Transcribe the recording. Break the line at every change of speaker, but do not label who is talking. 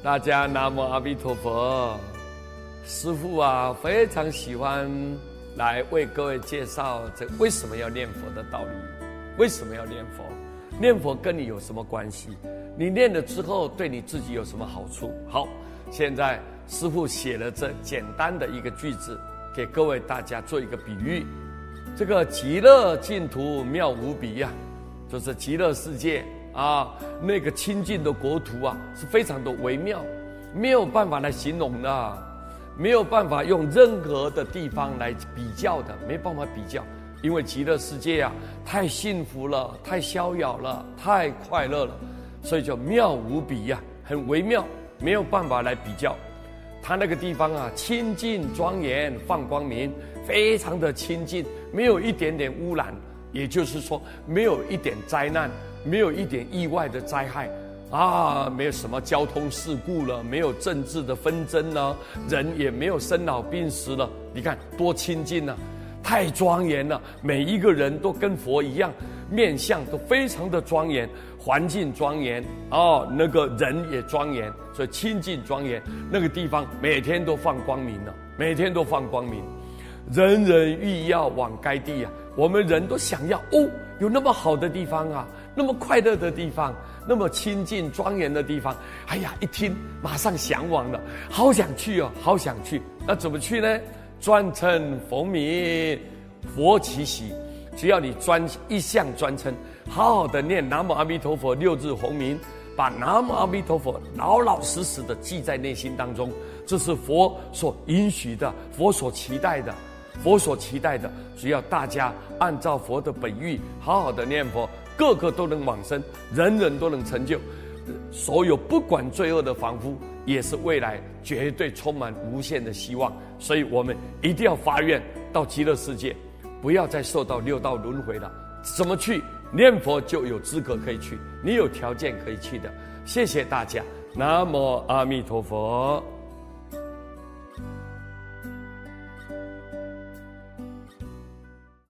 大家南无阿弥陀佛。师父啊，非常喜欢来为各位介绍这为什么要念佛的道理。为什么要念佛？念佛跟你有什么关系？你念了之后对你自己有什么好处？好，现在师父写了这简单的一个句子，给各位大家做一个比喻。这个极乐净土妙无比呀，就是极乐世界啊，那个清净的国土啊，是非常的微妙，没有办法来形容的，没有办法用任何的地方来比较的，没办法比较。因为极乐世界啊，太幸福了，太逍遥了，太快乐了，所以叫妙无比呀，很微妙，没有办法来比较。它那个地方啊，清净庄严放光明，非常的清净，没有一点点污染，也就是说没有一点灾难，没有一点意外的灾害啊，没有什么交通事故了，没有政治的纷争了，人也没有生老病死了。你看多清净啊，太庄严了，每一个人都跟佛一样，面相都非常的庄严，环境庄严哦，那个人也庄严，所以清净庄严。那个地方每天都放光明了，每天都放光明，人人欲要往该地啊！我们人都想要哦，有那么好的地方啊，那么快乐的地方，那么清净庄严的地方，哎呀，一听马上向往了，好想去哦，好想去。那怎么去呢？专称佛名，佛其喜。只要你一向专称，好好的念南无阿弥陀佛6字洪名，把南无阿弥陀佛老老实实的记在内心当中，这是佛所允许的，佛所期待的，佛所期待的。只要大家按照佛的本意，好好的念佛，个个都能往生，人人都能成就。所有不管罪恶的凡夫，也是未来绝对充满无限的希望。所以我们一定要发愿到极乐世界，不要再受到6道轮回了。怎么去？念佛就有资格可以去，你有条件可以去的。谢谢大家，南无阿弥陀佛。